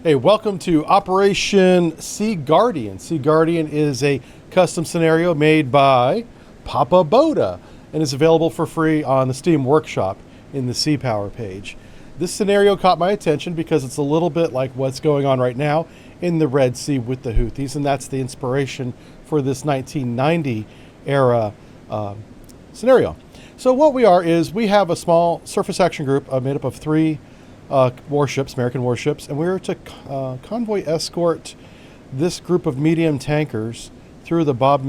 Hey, welcome to Operation Sea Guardian. Sea Guardian is a custom scenario made by PapaBord and is available for free on the Steam Workshop in the Sea Power page. This scenario caught my attention because it's a little bit like what's going on right now in the Red Sea with the Houthis, and that's the inspiration for this 1990 era scenario. So what we are is we have a small surface action group made up of three warships, American warships, and we were to convoy escort this group of medium tankers through the Bob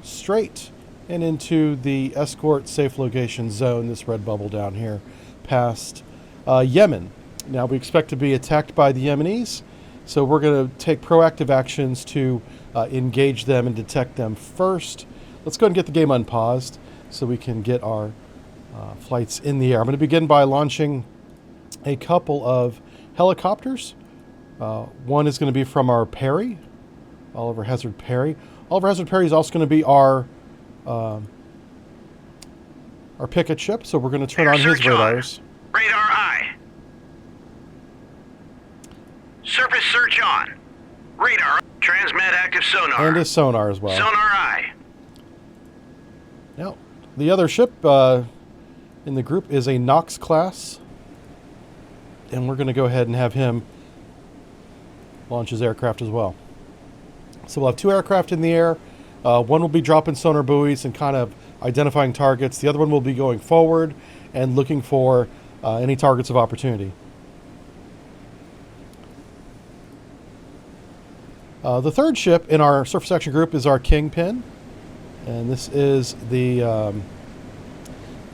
Strait and into the escort safe location zone, this red bubble down here, past Yemen. Now we expect to be attacked by the Yemenis, so we're going to take proactive actions to engage them and detect them first. Let's go ahead and get the game unpaused so we can get our flights in the air. I'm going to begin by launching a couple of helicopters. One is going to be from our Perry, Oliver Hazard Perry. Oliver Hazard Perry is also going to be our picket ship, so we're going to turn on his radars. Radar eye. Surface search on. Radar. Transmit active sonar. And his sonar as well. Sonar eye. Now, the other ship in the group is a Knox class, and we're going to go ahead and have him launch his aircraft as well. So we'll have two aircraft in the air. One will be dropping sonar buoys and kind of identifying targets. The other one will be going forward and looking for any targets of opportunity. The third ship in our surface action group is our Kingpin, and this is the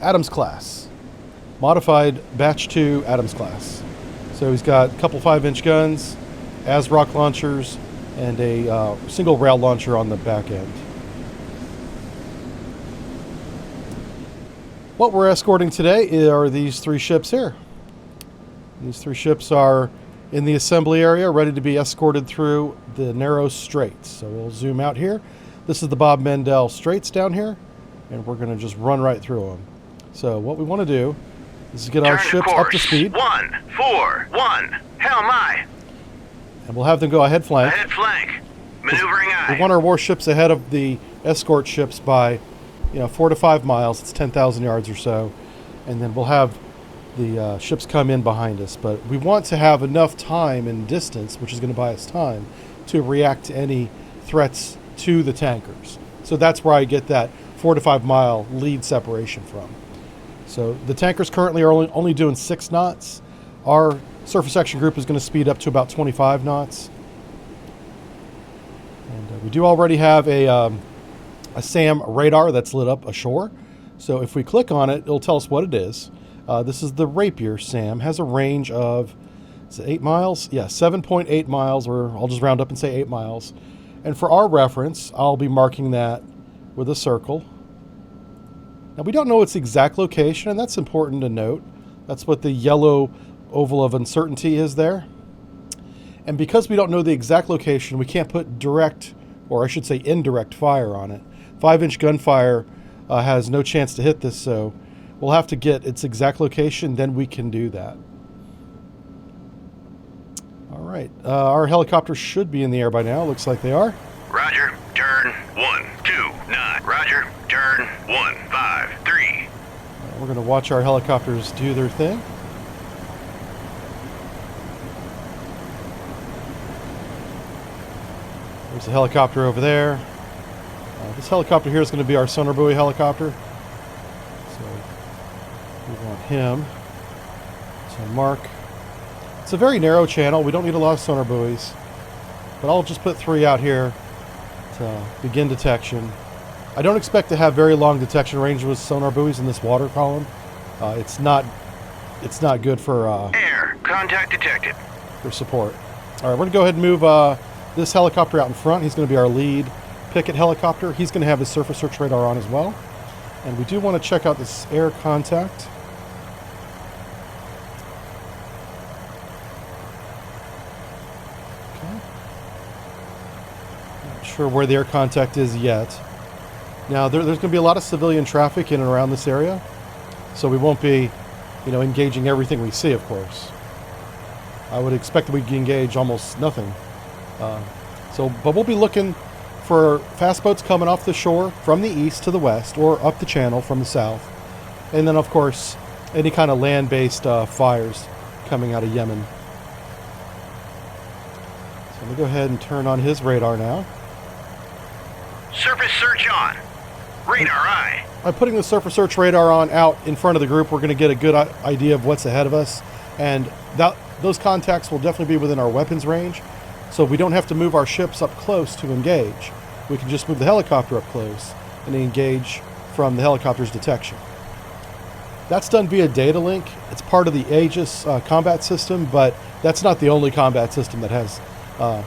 Adams class, modified Batch 2 Adams class. So he's got a couple 5-inch guns, ASROC launchers, and a single rail launcher on the back end. What we're escorting today are these three ships here. These three ships are in the assembly area, ready to be escorted through the narrow straits. So we'll zoom out here. This is the Bob Straits down here, and we're going to just run right through them. So what we want to do is get our ships up to speed. 141. Hell my. And we'll have them go ahead flank. Ahead flank. Maneuvering eye. We want our warships ahead of the escort ships by 4 to 5 miles. It's 10,000 yards or so. And then we'll have the ships come in behind us. But we want to have enough time and distance, which is going to buy us time, to react to any threats to the tankers. So that's where I get that 4 to 5 mile lead separation from. So the tankers currently are only doing 6 knots. Our surface action group is going to speed up to about 25 knots. And we do already have a SAM radar that's lit up ashore. So if we click on it, it'll tell us what it is. This is the Rapier SAM. Has a range of, is it 8 miles? Yeah, 7.8 miles, or I'll just round up and say 8 miles. And for our reference, I'll be marking that with a circle. Now, we don't know its exact location, and that's important to note. That's what the yellow oval of uncertainty is there. And because we don't know the exact location, we can't put direct, or I should say indirect fire on it. 5-inch gunfire has no chance to hit this, so we'll have to get its exact location, then we can do that. All right, our helicopters should be in the air by now. Looks like they are. Roger, turn 129. Roger, turn 153. We're going to watch our helicopters do their thing. There's a helicopter over there. This helicopter here is going to be our sonar buoy helicopter. So we want him to mark. It's a very narrow channel. We don't need a lot of sonar buoys, but I'll just put 3 out here to begin detection. I don't expect to have very long detection range with sonar buoys in this water column. It's not good for Air contact detected. For support. All right, we're going to go ahead and move this helicopter out in front. He's going to be our lead picket helicopter. He's going to have his surface search radar on as well. And we do want to check out this air contact. Okay. Not sure where the air contact is yet. Now, there's going to be a lot of civilian traffic in and around this area, so we won't be, engaging everything we see, of course. I would expect that we can engage almost nothing. But we'll be looking for fast boats coming off the shore from the east to the west, or up the channel from the south. And then, of course, any kind of land-based fires coming out of Yemen. So I'm going to go ahead and turn on his radar now. Surface search on. Radar eye. By putting the surface search radar on out in front of the group, we're going to get a good idea of what's ahead of us. And those contacts will definitely be within our weapons range. So we don't have to move our ships up close to engage. We can just move the helicopter up close and engage from the helicopter's detection. That's done via data link. It's part of the Aegis combat system, but that's not the only combat system that has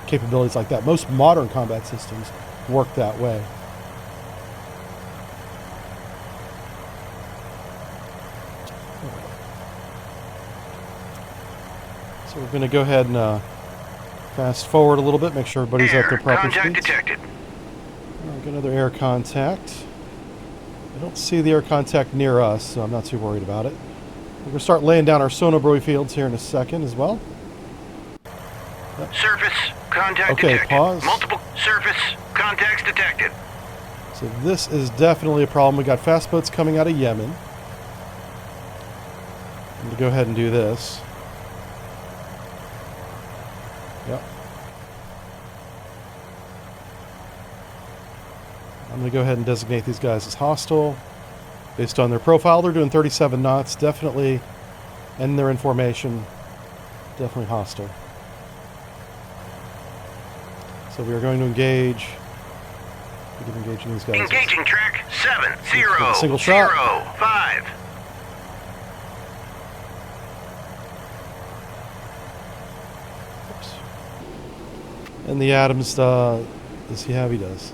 capabilities like that. Most modern combat systems work that way. So we're going to go ahead and fast forward a little bit, make sure everybody's at their proper contact speeds. detected. Got another air contact. I don't see the air contact near us, so I'm not too worried about it. We're going to start laying down our sonar buoy fields here in a second as well. Yep. Surface contact Okay, detected. pause. Multiple surface contacts detected. So this is definitely a problem. We got fast boats coming out of Yemen. I'm going to go ahead and do this. Yep. I'm going to go ahead and designate these guys as hostile. Based on their profile, they're doing 37 knots. Definitely, and their information, definitely hostile. So we are going to engage. We're engaging these guys. Engaging track 70 Single shot. 05. Oops. And the Adams, does he have? He does.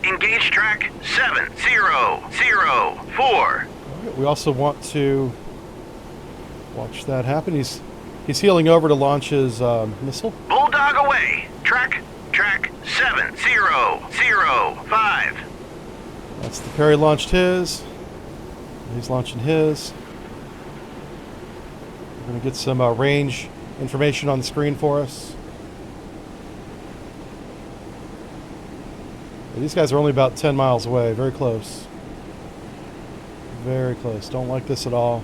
Engage track 7004. We also want to watch that happen. He's heeling over to launch his missile. Bulldog away. Track 7005. That's the Perry launched his. He's launching his. We're going to get some range information on the screen for us. These guys are only about 10 miles away. Very close. Very close. Don't like this at all.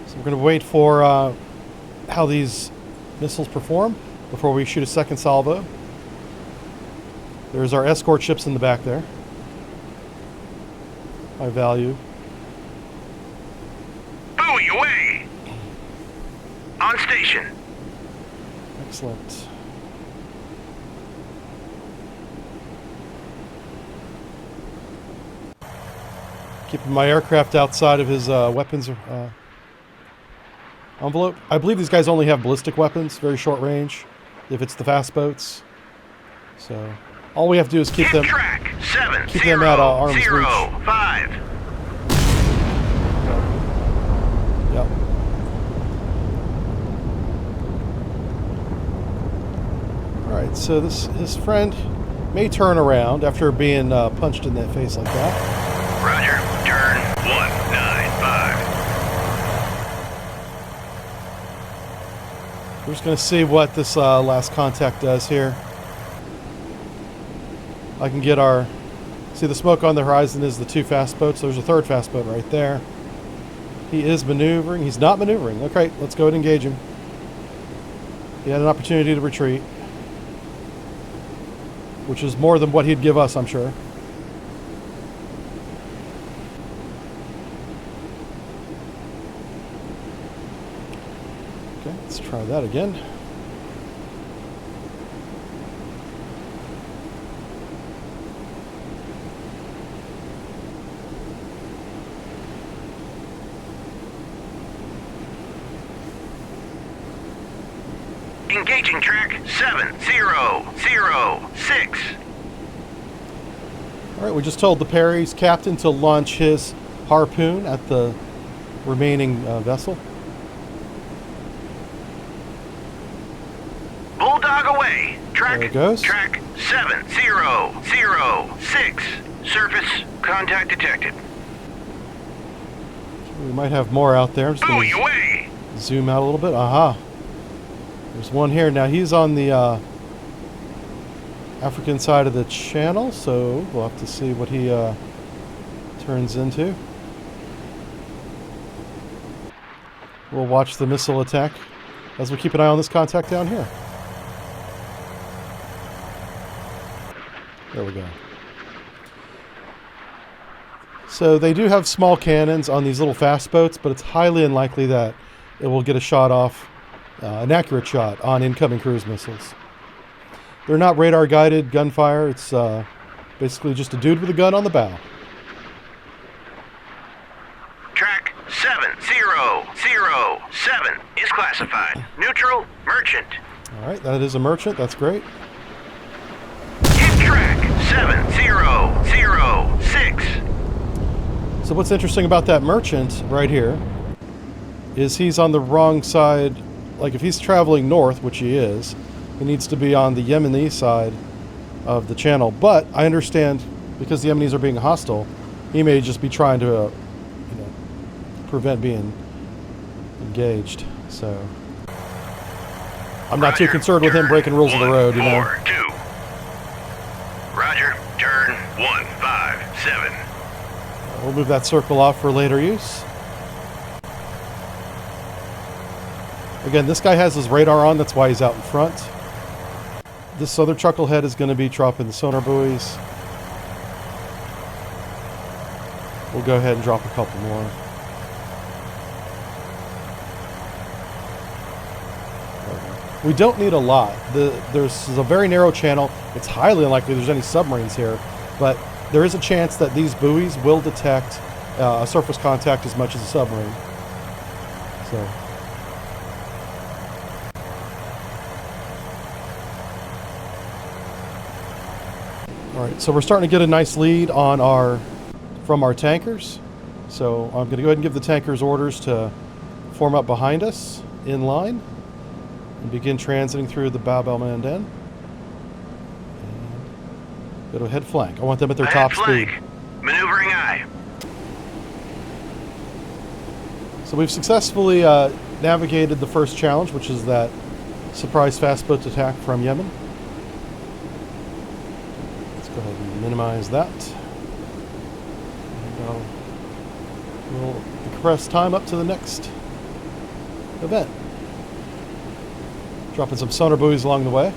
So we're going to wait for how these missiles perform before we shoot a second salvo. There's our escort ships in the back there. High value. Buoy away. On station. Excellent. Keeping my aircraft outside of his weapons envelope. I believe these guys only have ballistic weapons, very short range, if it's the fast boats. So all we have to do is keep them track at arm's reach. 7005. Yep. All right, so his friend may turn around after being punched in the face like that. Roger. Turn 195. We're just going to see what this last contact does here. I can get see the smoke on the horizon is the two fast boats. There's a third fast boat right there. He is maneuvering. He's not maneuvering. Okay, let's go ahead and engage him. He had an opportunity to retreat, which is more than what he'd give us, I'm sure. Okay, let's try that again. Engaging track 7006. All right, we just told the Perry's captain to launch his harpoon at the remaining vessel. Bulldog away. Track There it goes. track 7006. Surface contact detected. We might have more out there. I'm just Buoy going away. to zoom out a little bit. Aha. There's one here. Now he's on the African side of the channel, so we'll have to see what he turns into. We'll watch the missile attack as we keep an eye on this contact down here. There we go. So they do have small cannons on these little fast boats, but it's highly unlikely that it will get a shot off, an accurate shot on incoming cruise missiles. They're not radar guided gunfire. It's basically just a dude with a gun on the bow. Track 7007 is classified. Neutral merchant. All right, that is a merchant. That's great. Hit track 7006. So what's interesting about that merchant right here is he's on the wrong side. Like if he's traveling north, which he is, he needs to be on the Yemeni side of the channel. But I understand because the Yemenis are being hostile, he may just be trying to prevent being engaged. So I'm not too concerned with him breaking rules of the road, you know. 2. Roger, turn 157. We'll move that circle off for later use. Again, this guy has his radar on, that's why he's out in front. This other chucklehead is going to be dropping the sonar buoys. We'll go ahead and drop a couple more. We don't need a lot. There's a very narrow channel. It's highly unlikely there's any submarines here, but there is a chance that these buoys will detect a surface contact as much as a submarine. So, all right. So we're starting to get a nice lead on from our tankers. So I'm going to go ahead and give the tankers orders to form up behind us in line and begin transiting through the Bab el Mandeb. Go to head flank. I want them at their top speed. Maneuvering eye. So we've successfully navigated the first challenge, which is that surprise fast boat attack from Yemen. Let's go ahead and minimize that. And we'll compress time up to the next event. Dropping some sonar buoys along the way.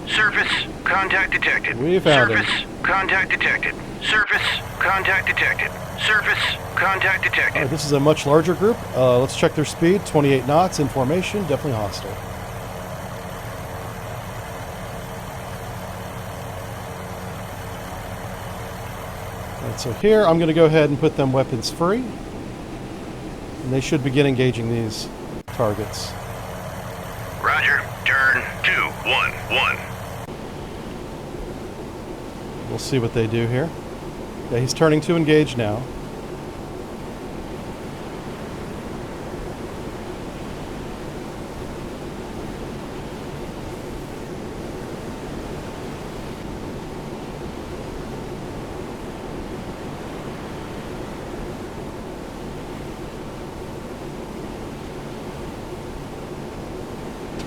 Surface contact detected. We found him. Surface contact detected. Surface contact detected. Surface contact detected. All right, this is a much larger group. Let's check their speed. 28 knots in formation. Definitely hostile. All right, so here I'm going to go ahead and put them weapons free. And they should begin engaging these targets. Roger. Turn 211. We'll see what they do here. Yeah, he's turning to engage now.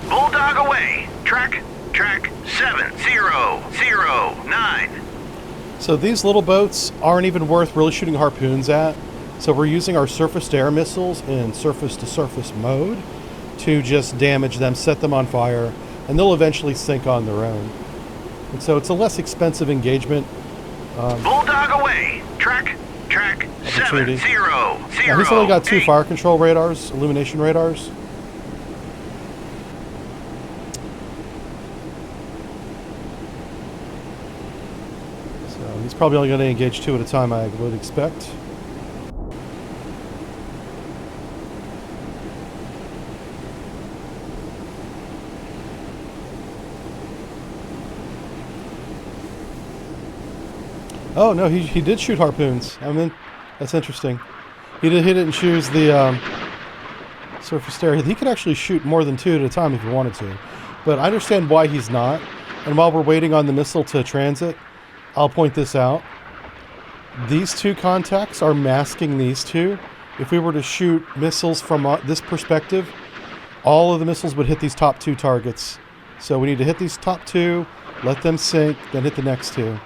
Bulldog away. Track 7009. So these little boats aren't even worth really shooting harpoons at. So we're using our surface-to-air missiles in surface-to-surface mode to just damage them, set them on fire, and they'll eventually sink on their own. And so it's a less expensive engagement. Bulldog away. Track Opportunity. 7008. Now, he's only got 2 fire control radars, illumination radars. He's probably only going to engage 2 at a time, I would expect. Oh, no, he did shoot harpoons. I mean, that's interesting. He didn't choose the surface area. He could actually shoot more than 2 at a time if he wanted to. but I understand why he's not. And while we're waiting on the missile to transit, I'll point this out. These two contacts are masking these two. If we were to shoot missiles from this perspective, all of the missiles would hit these top two targets. So we need to hit these top two, let them sink, then hit the next two.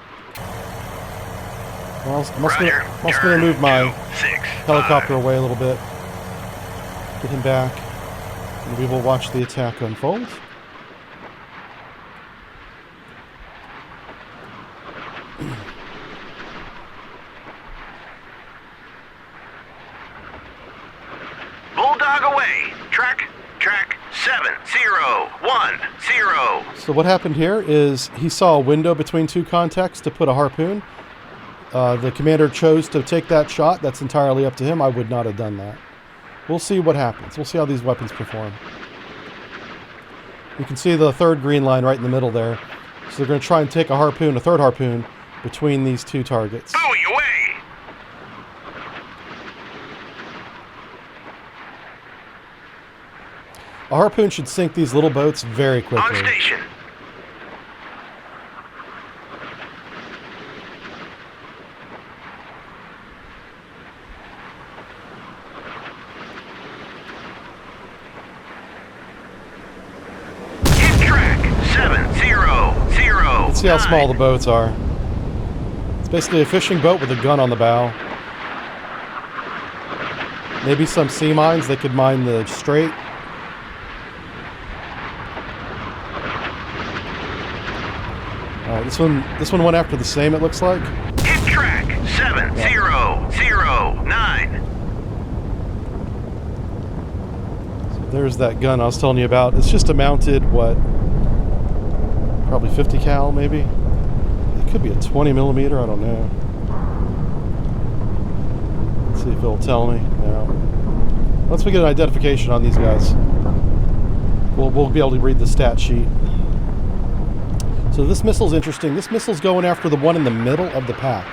Well, I'm also going to move my helicopter away a little bit. Get him back. And we will watch the attack unfold. Bulldog away. Track 7010. So what happened here is he saw a window between two contacts to put a harpoon. The commander chose to take that shot. That's entirely up to him. I would not have done that. We'll see what happens. We'll see how these weapons perform. You can see the third green line right in the middle there. So they're going to try and take a harpoon, a third harpoon, between these two targets. Buoy away. A harpoon should sink these little boats very quickly. On station. Hit track 7009. Let's see how small the boats are. It's basically a fishing boat with a gun on the bow. Maybe some sea mines. They could mine the strait. This one went after the same, it looks like. Hit track 7009. So there's that gun I was telling you about. It's just a mounted, what? Probably 50 cal, maybe? It could be a 20 millimeter, I don't know. Let's see if it'll tell me. No. Once we get an identification on these guys, we'll be able to read the stat sheet. So this missile's interesting. This missile's going after the one in the middle of the pack.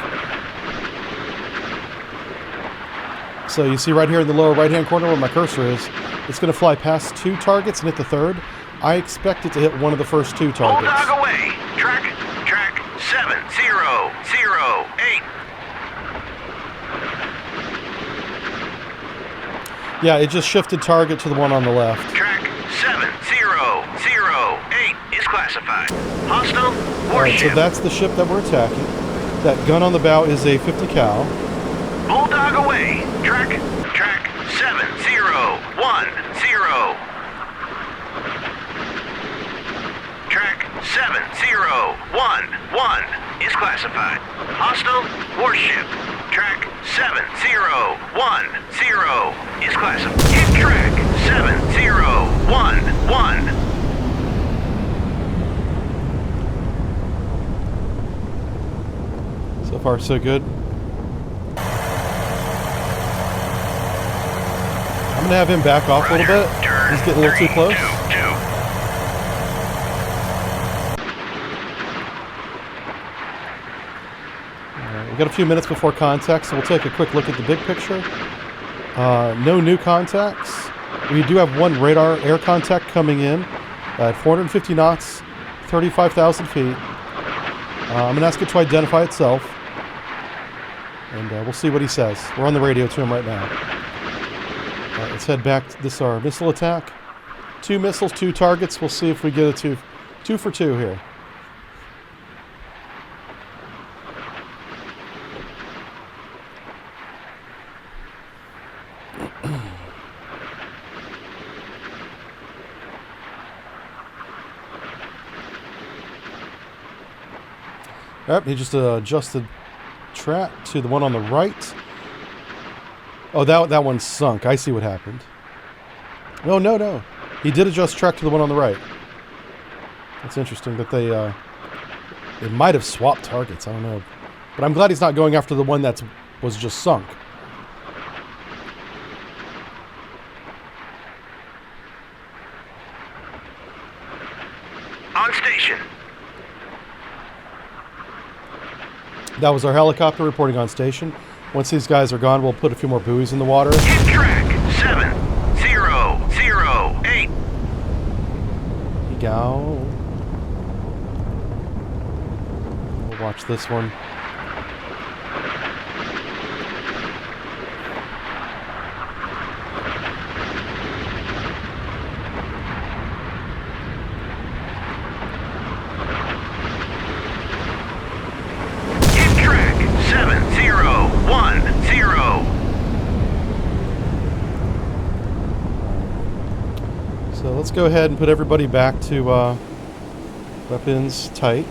So you see right here in the lower right-hand corner where my cursor is, it's going to fly past two targets and hit the third. I expect it to hit one of the first two targets. Bulldog away. Track 7008. Yeah, it just shifted target to the one on the left. Track 7008 is classified. Hostile warship. Alright, so that's the ship that we're attacking. That gun on the bow is a 50 cal. Bulldog away. Track 7010. Track 7011 is classified. Hostile warship. Track 7010 is classified. Hit track 7011. So far, so good. I'm going to have him back off a little bit. He's getting a little too close. We've got a few minutes before contact, so we'll take a quick look at the big picture. No new contacts. We do have one radar air contact coming in at 450 knots, 35,000 feet. I'm going to ask it to identify itself, and we'll see what he says. We're on the radio to him right now. Let's head back. This is our missile attack. 2 missiles, 2 targets. We'll see if we get a two for 2 here. Yep, he just adjusted track to the one on the right. Oh, that one sunk. I see what happened. No. He did adjust track to the one on the right. That's interesting that they might have swapped targets. I don't know. But I'm glad he's not going after the one that was just sunk. On station. That was our helicopter reporting on station. Once these guys are gone, we'll put a few more buoys in the water. Hit track 7008. He go. We'll watch this one. Hit track 7010. So let's go ahead and put everybody back to weapons tight.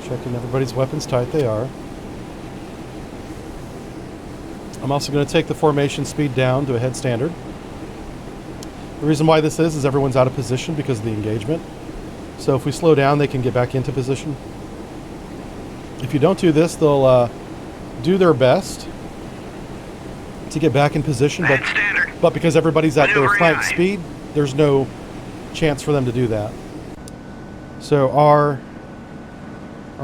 Checking everybody's weapons tight. They are. I'm also going to take the formation speed down to a head standard. The reason why this is everyone's out of position because of the engagement. So if we slow down, they can get back into position. If you don't do this, they'll do their best to get back in position, but because everybody's at their flank speed, there's no chance for them to do that. So our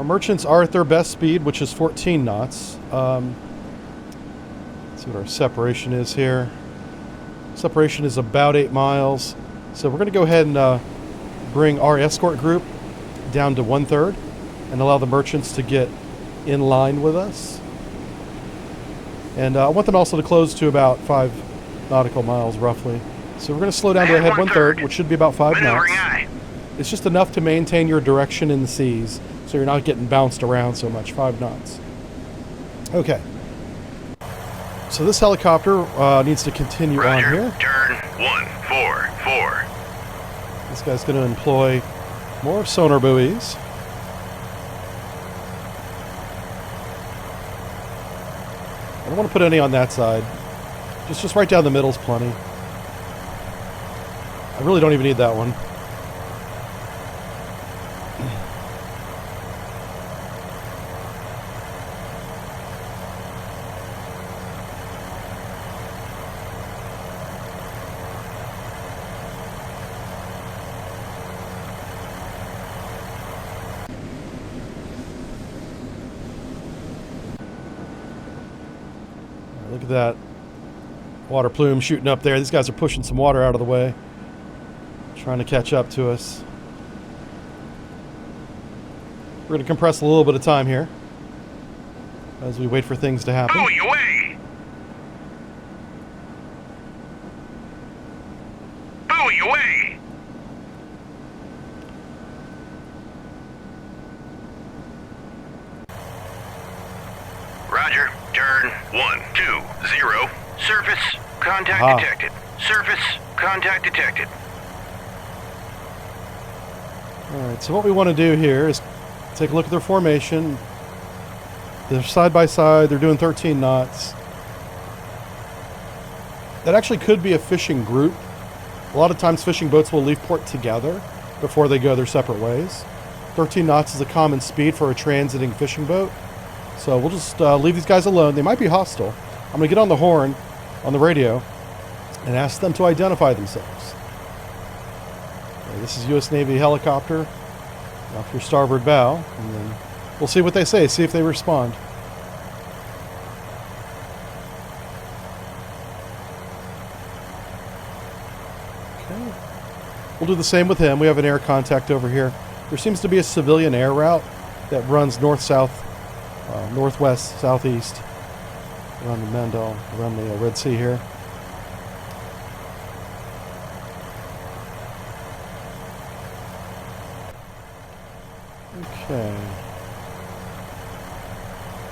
merchants are at their best speed, which is 14 knots. Let's see what our separation is here. Separation is about 8 miles. So we're going to go ahead and bring our escort group down to 1/3 and allow the merchants to get in line with us. And I want them also to close to about 5 nautical miles roughly. So we're going to slow down to a head 1/3, which should be about 5 knots. It's just enough to maintain your direction in the seas, so you're not getting bounced around so much. 5 knots. Okay. So this helicopter needs to continue on here. Turn 144. This guy's going to employ more sonar buoys. I don't want to put any on that side. Just right down the middle is plenty. I really don't even need that one. Look at that water plume shooting up there. These guys are pushing some water out of the way, trying to catch up to us. We're going to compress a little bit of time here as we wait for things to happen. Bowie away! Bowie away! Roger. Turn 120. Surface contact detected. Surface contact detected. Alright, so what we want to do here is take a look at their formation. They're side by side, they're doing 13 knots. That actually could be a fishing group. A lot of times fishing boats will leave port together before they go their separate ways. 13 knots is a common speed for a transiting fishing boat. So we'll just leave these guys alone. They might be hostile. I'm going to get on the horn, on the radio, and ask them to identify themselves. Okay, this is U.S. Navy helicopter off your starboard bow. And then we'll see what they say, see if they respond. Okay. We'll do the same with him. We have an air contact over here. There seems to be a civilian air route that runs north-south, northwest, southeast, around the Mandel, around the Red Sea here. Okay.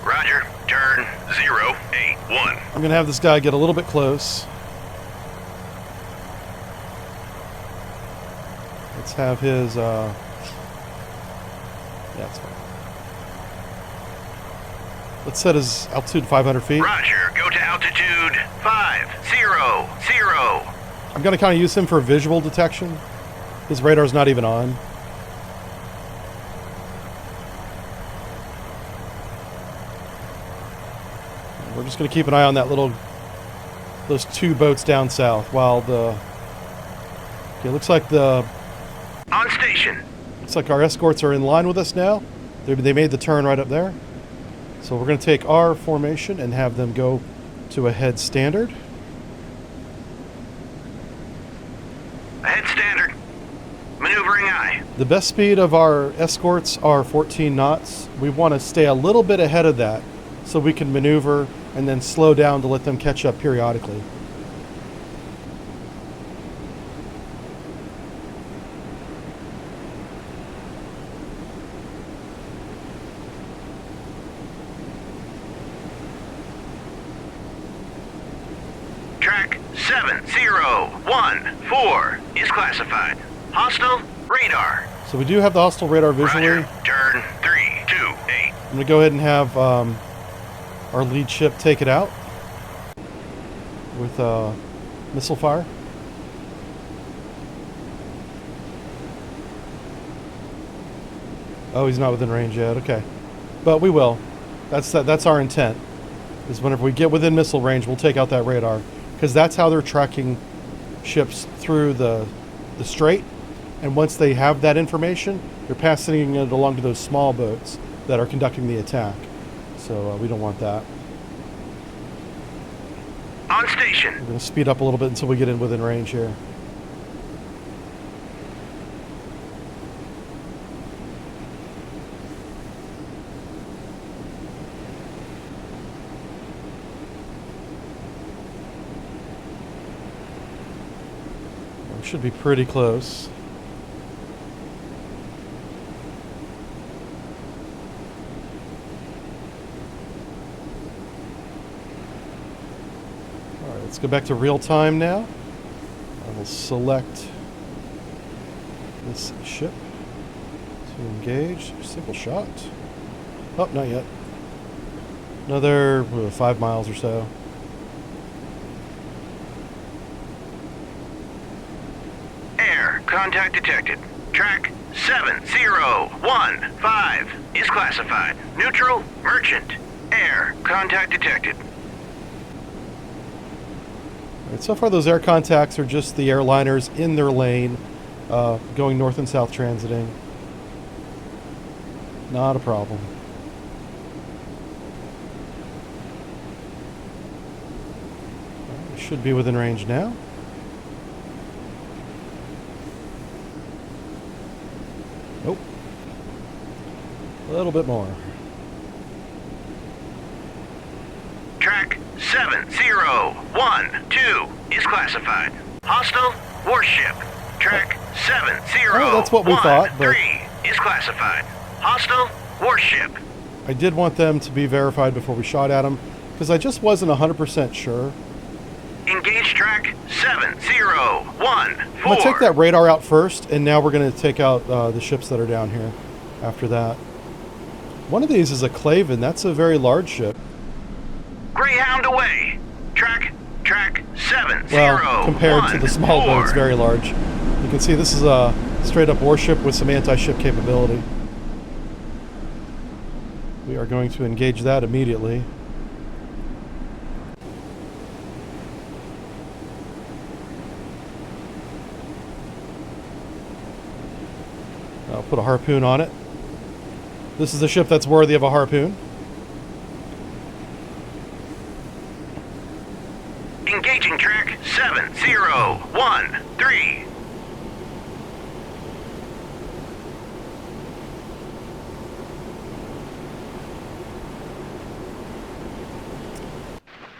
Roger. Turn 081. I'm going to have this guy get a little bit close. Let's have his, yeah, that's fine. Let's set his altitude 500 feet. Roger. Go to altitude 500. I'm going to kind of use him for visual detection. His radar's not even on. We're just going to keep an eye on that those 2 boats down south while the... Okay, looks like On station. Looks like our escorts are in line with us now. They made the turn right up there. So we're going to take our formation and have them go to a head standard. Ahead The best speed of our escorts are 14 knots. We want to stay a little bit ahead of that so we can maneuver and then slow down to let them catch up periodically. Track 7014 is classified. Hostile radar. So we do have the hostile radar visually. Roger. Turn 328. I'm going to go ahead and have our lead ship take it out with missile fire. Oh, he's not within range yet. Okay, but we will. That's our intent. Is whenever we get within missile range, we'll take out that radar, because that's how they're tracking ships through the strait. And once they have that information, they're passing it along to those small boats that are conducting the attack. So we don't want that. On station. We're going to speed up a little bit until we get in within range here. We should be pretty close. Let's go back to real time now. I will select this ship to engage. Single shot. Oh, not yet. Another 5 miles or so. Air contact detected. Track 7015 is classified. Neutral merchant. Air contact detected. So far, those air contacts are just the airliners in their lane, going north and south transiting. Not a problem. We should be within range now. Nope. A little bit more. Track 7012 is classified. Hostile warship. Track 7013 that's what we thought, but is classified. Hostile warship. I did want them to be verified before we shot at them, because I just wasn't 100% sure. Engage track 7014. I'm going to take that radar out first, and now we're going to take out the ships that are down here after that. One of these is a Claven. That's a very large ship. Greyhound away. Track 7014. Well, compared to the small boats, very large. You can see this is a straight-up warship with some anti-ship capability. We are going to engage that immediately. I'll put a harpoon on it. This is a ship that's worthy of a harpoon. Engaging track 7013.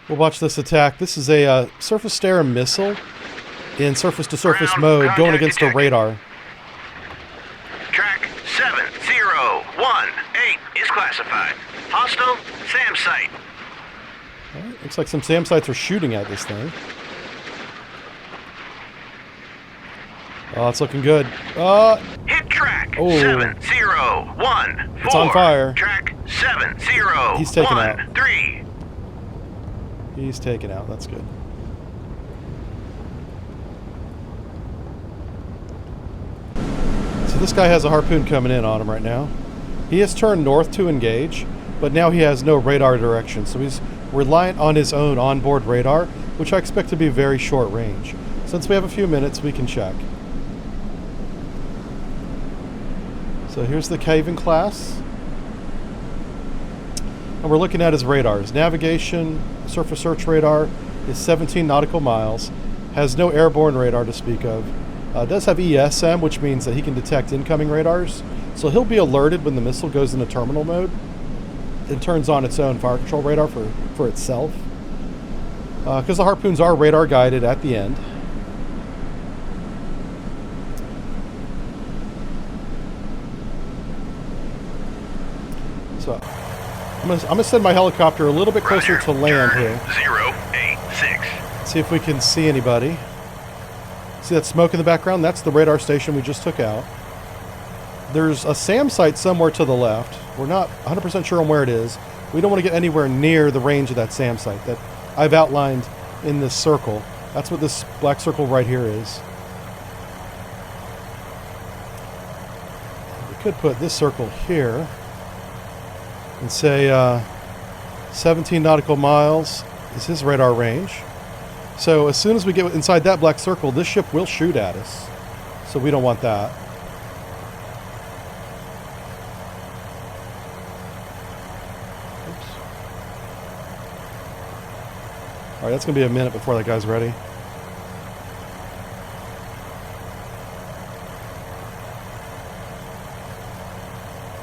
We'll watch this attack. This is a surface-to-air missile in surface-to-surface mode going against a radar. Track 7018 is classified. Hostile SAM site. All right, looks like some SAM sites are shooting at this thing. Oh, it's looking good. Hit track 7014. It's on fire. Track 7013. He's taken out. He's taken out. That's good. So this guy has a harpoon coming in on him right now. He has turned north to engage, but now he has no radar direction. So he's reliant on his own onboard radar, which I expect to be very short range. Since we have a few minutes, we can check. So here's the Caven class. And we're looking at his radars. Navigation, surface search radar is 17 nautical miles. Has no airborne radar to speak of. It does have ESM, which means that he can detect incoming radars. So he'll be alerted when the missile goes into terminal mode. It turns on its own fire control radar for itself. Because the Harpoons are radar guided at the end. So I'm gonna send my helicopter a little bit closer to land here. 086. See if we can see anybody. See that smoke in the background? That's the radar station we just took out. There's a SAM site somewhere to the left. We're not 100% sure on where it is. We don't want to get anywhere near the range of that SAM site that I've outlined in this circle. That's what this black circle right here is. We could put this circle here and say 17 nautical miles is his radar range. So as soon as we get inside that black circle, this ship will shoot at us. So we don't want that. Oops. All right, that's going to be a minute before that guy's ready.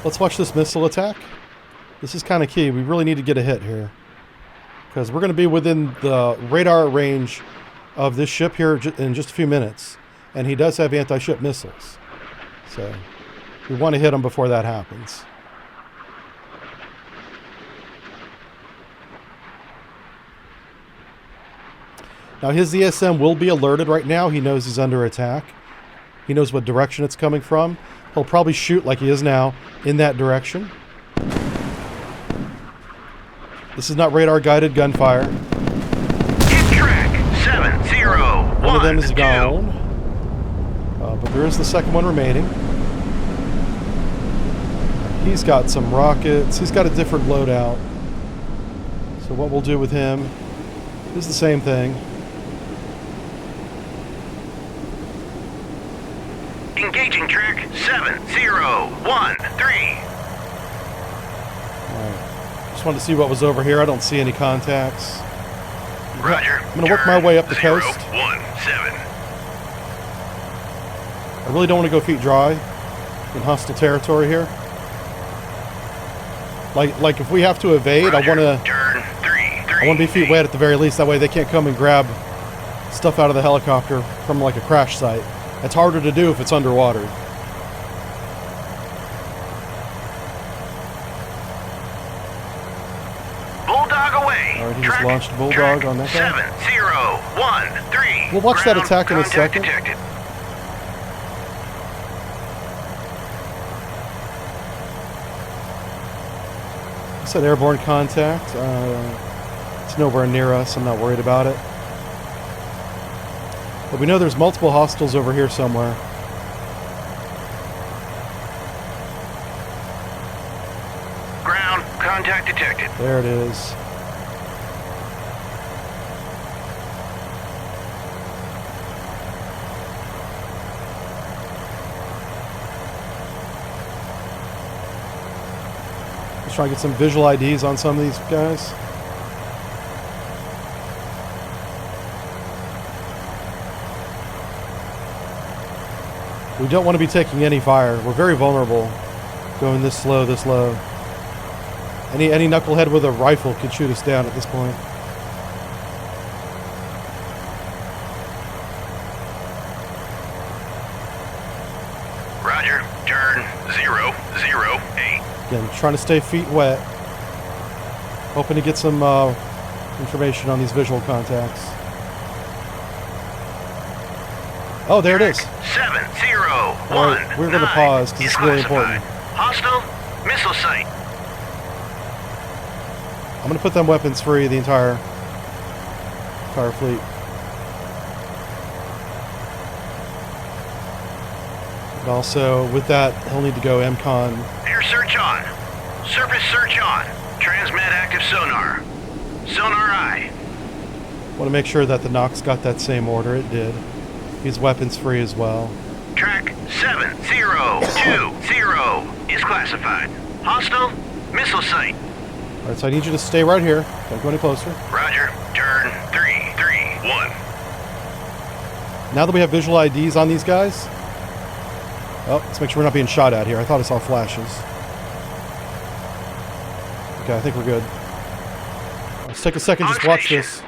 Let's watch this missile attack. This is kind of key. We really need to get a hit here, because we're going to be within the radar range of this ship here in just a few minutes. And he does have anti-ship missiles. So we want to hit him before that happens. Now his ESM will be alerted right now. He knows he's under attack. He knows what direction it's coming from. He'll probably shoot like he is now in that direction. This is not radar guided gunfire. Get track 701. One of them is gone. But there is the second one remaining. He's got some rockets. He's got a different loadout. So what we'll do with him is the same thing. Engaging track 7013. Just wanted to see what was over here. I don't see any contacts. Roger. I'm going to work my way up the coast. 017. I really don't want to go feet dry in hostile territory here. Like if we have to evade, Roger. I want to be feet wet at the very least. That way they can't come and grab stuff out of the helicopter from like a crash site. It's harder to do if it's underwater. Bulldog away. All right, he just launched Bulldog on that guy. 7013. We'll watch that Ground attack in a contact second. detected. I said airborne contact. It's nowhere near us. I'm not worried about it. But we know there's multiple hostiles over here somewhere. Ground contact detected. There it is. Let's try to get some visual IDs on some of these guys. We don't want to be taking any fire. We're very vulnerable going this slow, this low. Any knucklehead with a rifle could shoot us down at this point. Roger. Turn 008. Again, trying to stay feet wet. Hoping to get some information on these visual contacts. Oh, there it is. 701. All right, we're going to pause because it's really important. Hostile missile site. I'm going to put them weapons free, the entire fleet. And also, with that, he'll need to go MCON. Air search on. Surface search on. Transmit active sonar. Sonar I. Want to make sure that the Nox got that same order. It did. He's weapons free as well. Track 7020 is classified. Hostile missile site. All right, so I need you to stay right here. Don't go any closer. Roger. Turn 331. Now that we have visual IDs on these guys... Oh, let's make sure we're not being shot at here. I thought I saw flashes. Okay, I think we're good. Let's take a second, just watch this.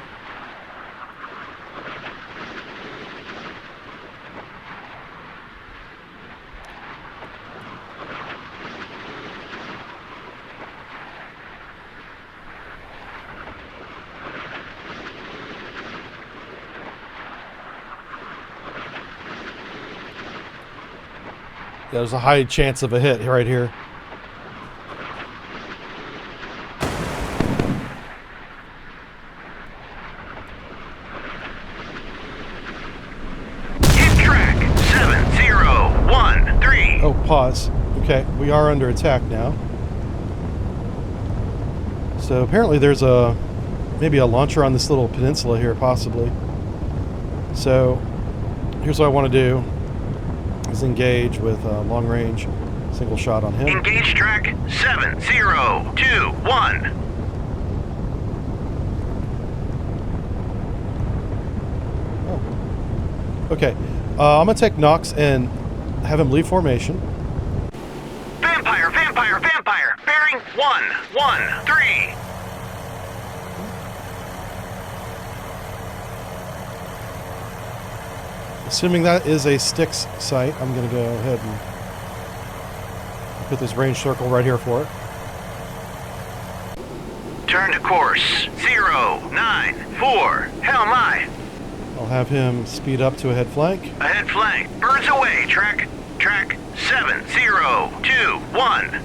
Yeah, there's a high chance of a hit right here. Hit track 7013. Oh, pause. Okay, we are under attack now. So apparently there's maybe a launcher on this little peninsula here, possibly. So here's what I want to do. Is engage with long range single shot on him. Engage track 7021. Oh. Okay. I'm going to take Knox and have him leave formation. Vampire, vampire, vampire. Bearing 113. Assuming that is a Styx site, I'm going to go ahead and put this range circle right here for it. Turn to course 094. Hell my. I'll have him speed up to a head flank. Ahead flank. Birds away. Track 7021.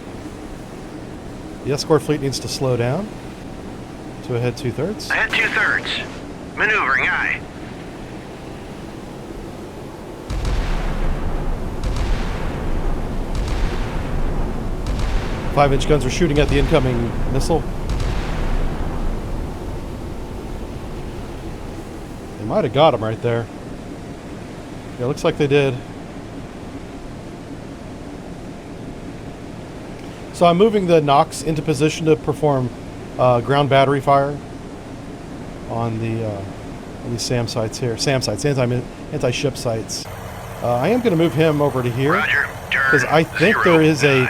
The escort fleet needs to slow down to a head 2/3. Ahead 2/3. Maneuvering aye. Five-inch guns are shooting at the incoming missile. They might have got him right there. Yeah, looks like they did. So I'm moving the Knox into position to perform ground battery fire on these SAM sites here. SAM sites, anti-ship sites. I am going to move him over to here because I think there is a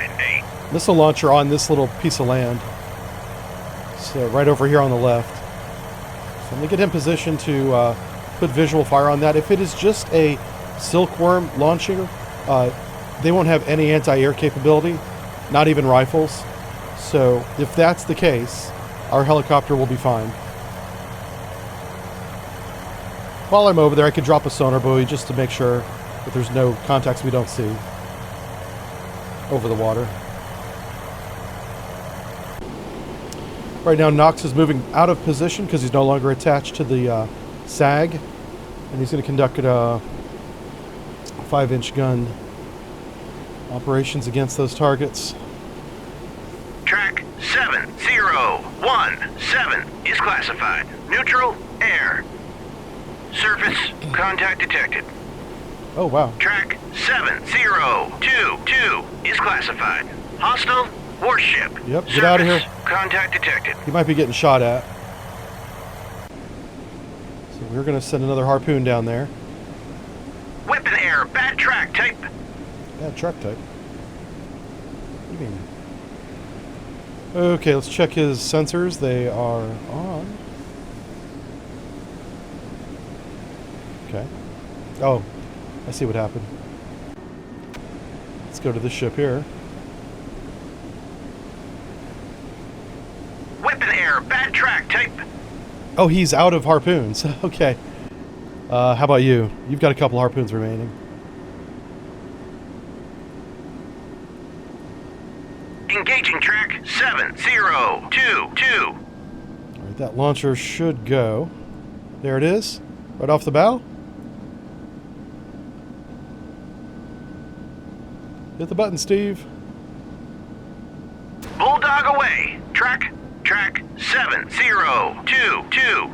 missile launcher on this little piece of land. So right over here on the left. So I'm going to get him positioned to put visual fire on that. If it is just a silkworm launching, they won't have any anti-air capability, not even rifles. So if that's the case, our helicopter will be fine. While I'm over there, I could drop a sonar buoy just to make sure that there's no contacts we don't see over the water. Right now, Knox is moving out of position because he's no longer attached to the SAG, and he's going to conduct a 5-inch gun operations against those targets. Track 7017 is classified. Neutral air. Surface contact detected. Oh, wow. Track 7022 is classified. Hostile warship. Yep, get out of here. Contact detected. He might be getting shot at. So we're going to send another harpoon down there. Weapon air, bad track type. Yeah, truck type. What do you mean? Okay, let's check his sensors. They are on. Okay. Oh, I see what happened. Let's go to this ship here. Weapon air, bad track type. Oh, he's out of harpoons. Okay. How about you? You've got a couple harpoons remaining. Engaging track 7022. All right, that launcher should go. There it is, right off the bow. Hit the button, Steve. Bulldog away. Track 7022.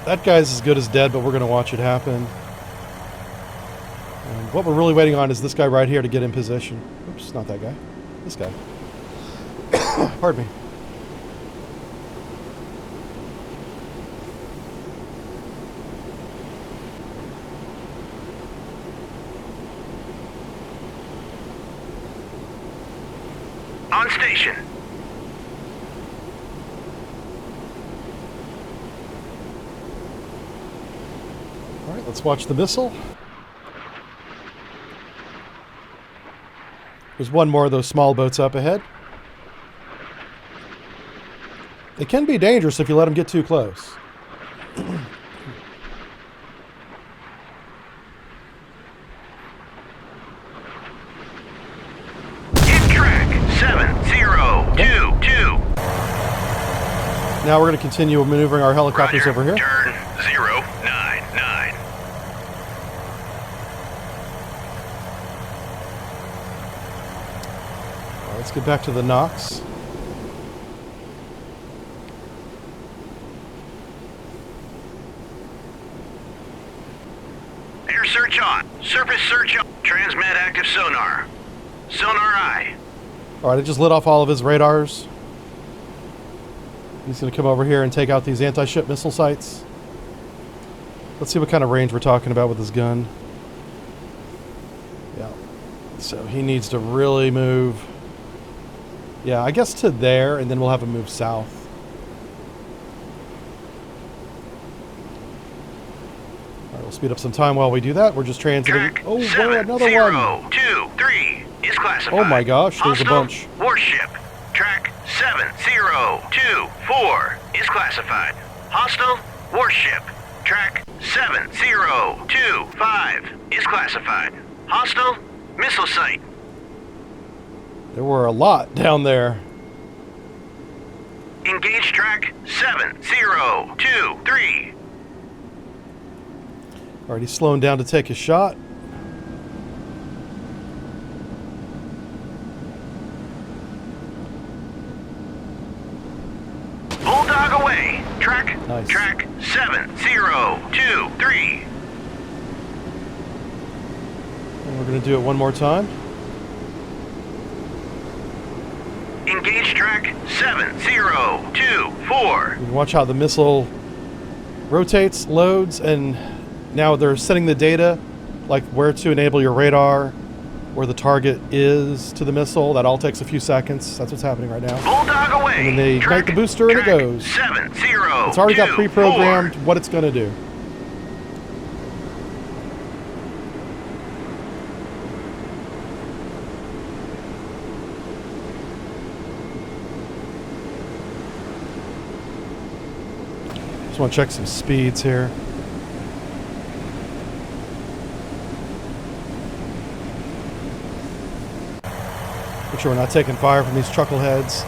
That guy's as good as dead, but we're going to watch it happen. And what we're really waiting on is this guy right here to get in position. Oops, not that guy. This guy. Pardon me. On station. All right, let's watch the missile. There's one more of those small boats up ahead. They can be dangerous if you let them get too close. Hit track 7022. Now we're going to continue maneuvering our helicopters over here. Turn 099. All right, let's get back to the Knox. Air search on. Surface search on. Transmit active sonar. Sonar eye. All right, I just lit off all of his radars. He's going to come over here and take out these anti-ship missile sites. Let's see what kind of range we're talking about with this gun. Yeah. So he needs to really move. Yeah, I guess to there, and then we'll have him move south. All right, we'll speed up some time while we do that. We're just transiting. Track Oh, whoa, another one. 7023 is classified. Oh my gosh, there's a Hostile bunch. Warship. Track 7024 is classified. Hostile warship. Track 7025 is classified. Hostile missile site. There were a lot down there. Engage track 7023. All right, he's slowing down to take a shot. Bulldog away. Track. Nice. Track 7023. And we're going to do it one more time. Engage track 7024. You can watch how the missile rotates, loads, and now they're sending the data, like where to enable your radar, where the target is to the missile. That all takes a few seconds. That's what's happening right now. Bulldog away. And then they ignite the booster and it goes. 7024. It's already got pre-programmed what it's going to do. Just want to check some speeds here. Make sure we're not taking fire from these chuckleheads.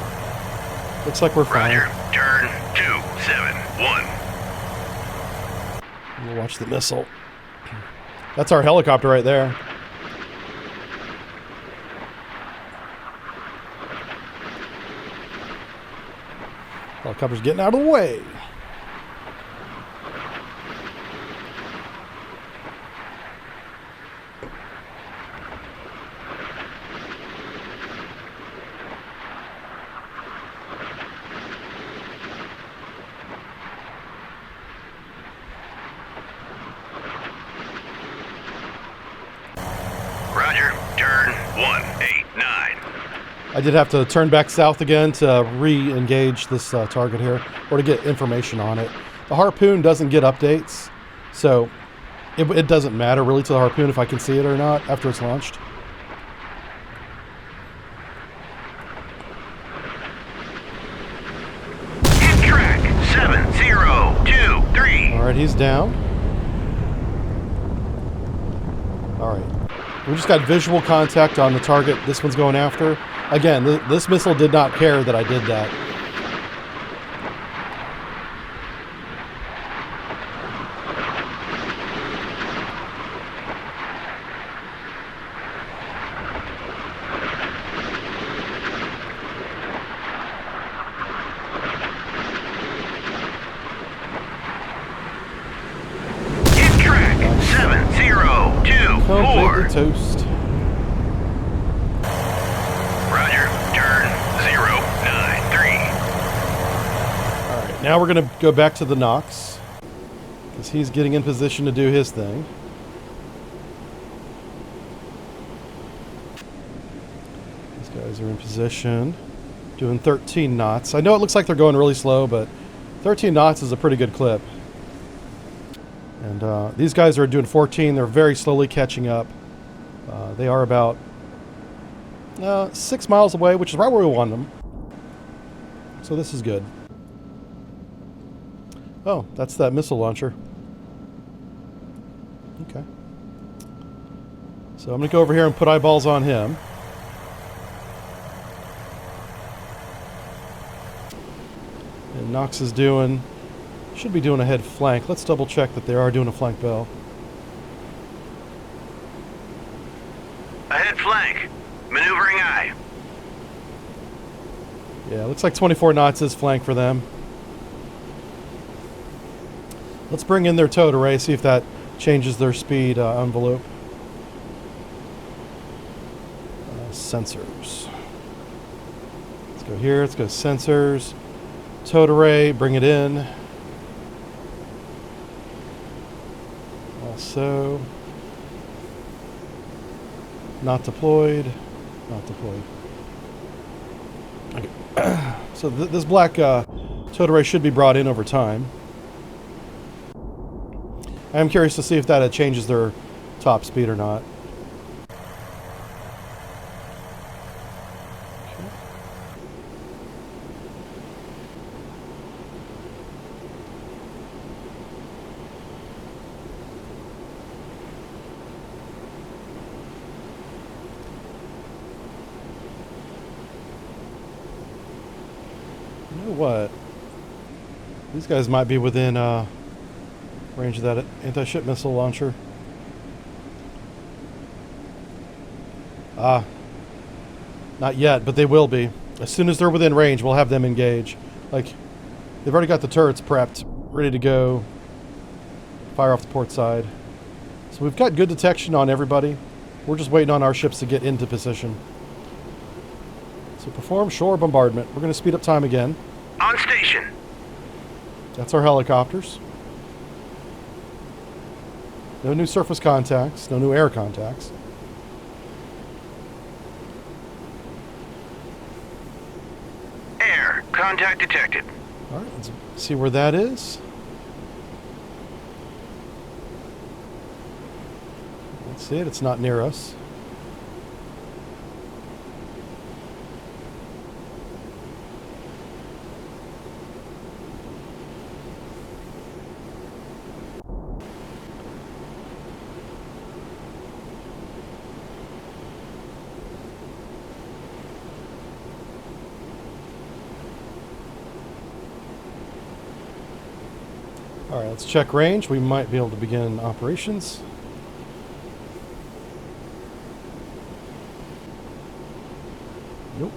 Looks like we're fine. Roger. Turn 271. We'll watch the missile. That's our helicopter right there. Helicopter's getting out of the way. Roger. Turn 189. I did have to turn back south again to re-engage this target here, or to get information on it. The Harpoon doesn't get updates, so it doesn't matter really to the Harpoon if I can see it or not after it's launched. Hit track 7023. All right, he's down. All right. We just got visual contact on the target this one's going after. Again, this missile did not care that I did that. Hit track 7024. Completely toast. Roger. Turn 093. All right, now we're going to go back to the Knox because he's getting in position to do his thing. He's Guys are in position, doing 13 knots. I know it looks like they're going really slow, but 13 knots is a pretty good clip. And these guys are doing 14. They're very slowly catching up. They are about 6 miles away, which is right where we want them. So this is good. Oh, that's that missile launcher. Okay. So I'm going to go over here and put eyeballs on him. And Knox is should be doing a head flank. Let's double check that they are doing a flank bell. Ahead flank. Maneuvering eye. Yeah, looks like 24 knots is flank for them. Let's bring in their towed array, see if that changes their speed envelope. Sensors. Let's go here. Let's go sensors. Towed array, bring it in. Also, not deployed. Not deployed. Okay. So this black towed array should be brought in over time. I am curious to see if that changes their top speed or not. You know what? These guys might be within range of that anti-ship missile launcher. Not yet, but they will be. As soon as they're within range, we'll have them engage. Like, they've already got the turrets prepped, ready to go. Fire off the port side. So we've got good detection on everybody. We're just waiting on our ships to get into position. So perform shore bombardment. We're going to speed up time again. On station. That's our helicopters. No new surface contacts, no new air contacts. Air. Contact detected. All right, let's see where that is. Let's see it. It's not near us. All right, let's check range. We might be able to begin operations. Nope.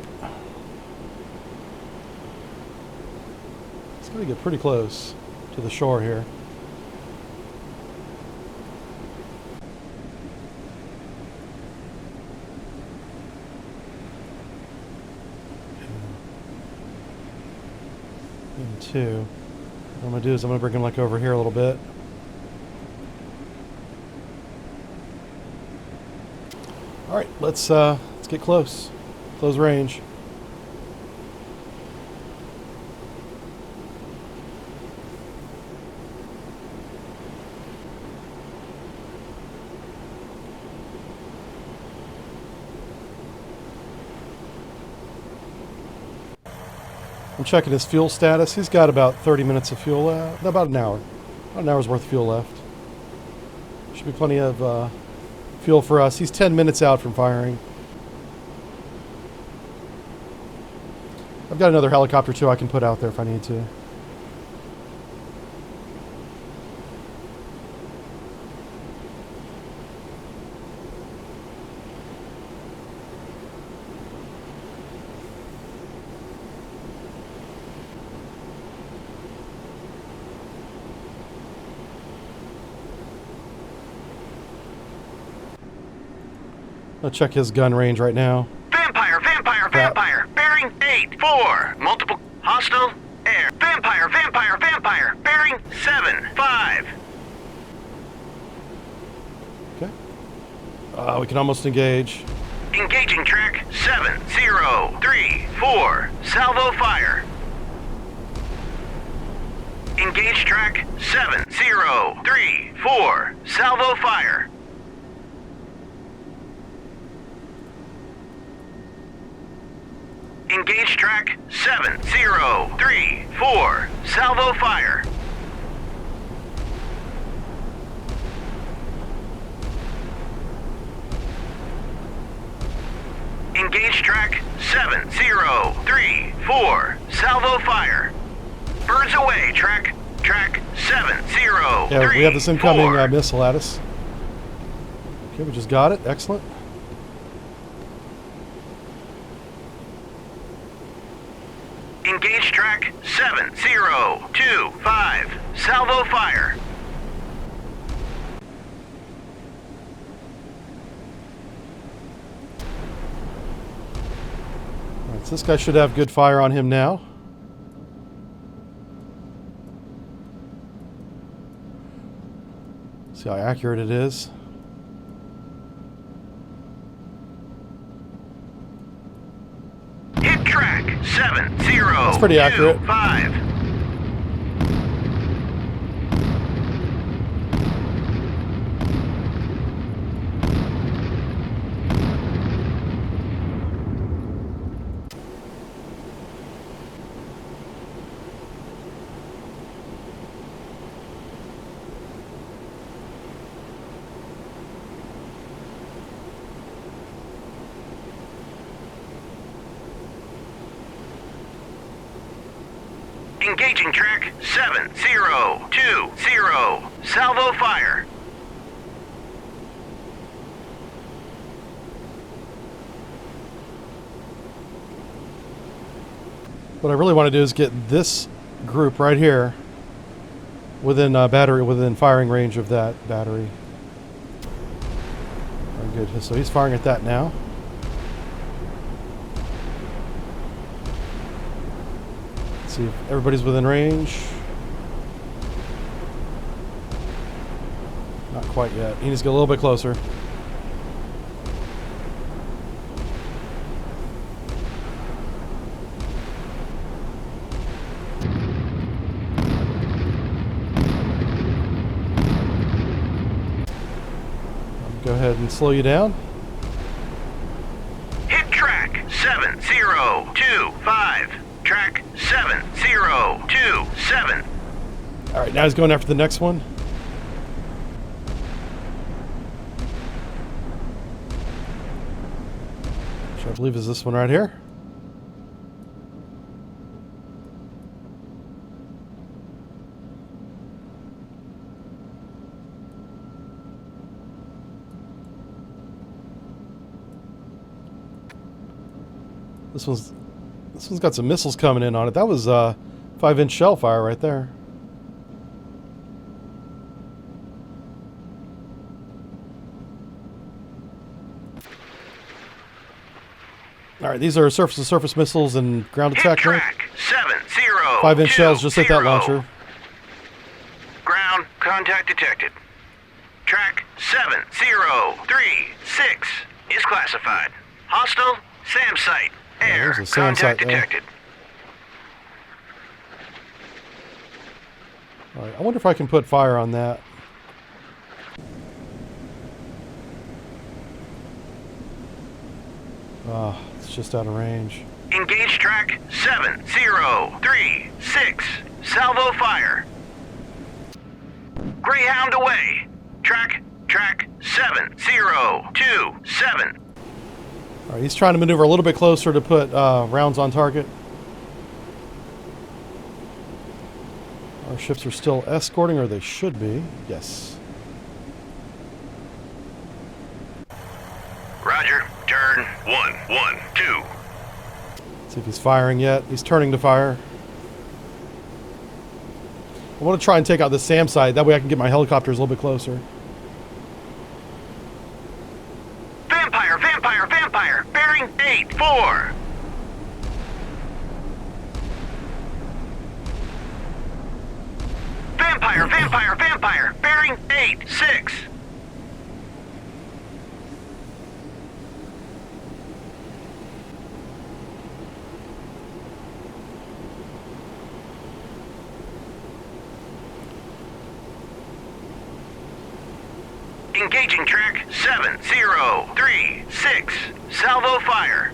It's going to get pretty close to the shore here. And two. What I'm going to do is I'm going to bring him like over here a little bit. All right, let's get close. Close range. I'm checking his fuel status. He's got about 30 minutes of fuel left. About an hour. About an hour's worth of fuel left. Should be plenty of fuel for us. He's 10 minutes out from firing. I've got another helicopter too I can put out there if I need to. I'll check his gun range right now. Vampire, vampire, vampire. Bearing 8-4. Multiple hostile air. Vampire, vampire, vampire. Bearing 7-5. Okay. We can almost engage. Engaging track 7034. Salvo fire. Engage track 7034. Salvo fire. Engage track 7034. Salvo fire. Engage track 7034. Salvo fire. Birds away, track 7034. Yeah, we have this incoming missile at us. Okay, we just got it. Excellent. Engage track 7025. Salvo fire. All right, so this guy should have good fire on him now. See how accurate it is. Hit track 7025. That's pretty accurate. Engaging track 7020. Salvo fire. What I really want to do is get this group right here within within firing range of that battery. Very good. So he's firing at that now. See if everybody's within range. Not quite yet. He needs to get a little bit closer. Go ahead and slow you down. Hit track 7025. Track 7027. All right, now he's going after the next one. Which I believe is this one right here. This one's got some missiles coming in on it. That was 5-inch shell fire right there. All right, these are surface-to-surface missiles and ground attack. Track 70. 5-inch shells just hit that launcher. Ground contact detected. Track 7036 is classified. Hostile SAM site. Air there's a SAM contact site there. detected. All right, I wonder if I can put fire on that. It's just out of range. Engage track 7036. Salvo fire. Greyhound away. Track 7027. All right, he's trying to maneuver a little bit closer to put rounds on target. Our ships are still escorting, or they should be. Yes. Roger. Turn 112. See if he's firing yet. He's turning to fire. I want to try and take out the SAM site. That way I can get my helicopters a little bit closer. Vampire. Bearing 84. Vampire. Bearing 86. Engaging track 7036. Salvo fire.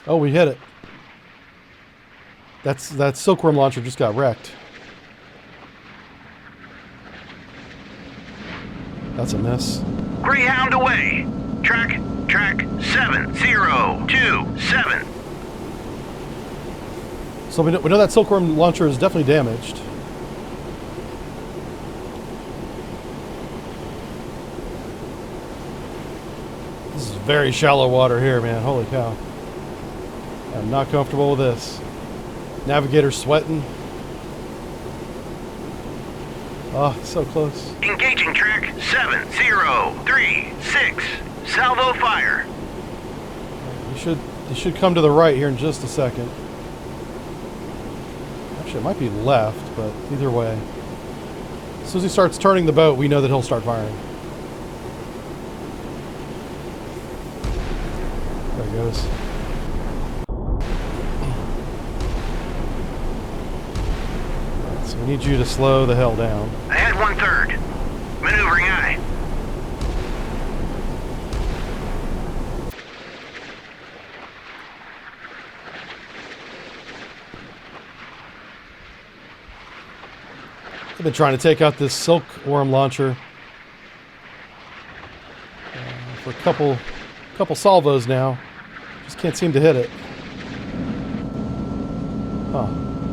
Oh, we hit it. That silkworm launcher just got wrecked. That's a miss. Greyhound away. Track 7027. So we know that silkworm launcher is definitely damaged. This is very shallow water here, man. Holy cow. I'm not comfortable with this. Navigator's sweating. Oh, so close. Engaging track 7036. Salvo fire. You should come to the right here in just a second. Actually, it might be left, but either way. As soon as he starts turning the boat, we know that he'll start firing. There he goes. Alright, so we need you to slow the hell down. Ahead 1/3. Maneuvering aye. I've been trying to take out this silkworm launcher for a couple salvos now. Just can't seem to hit it. Huh.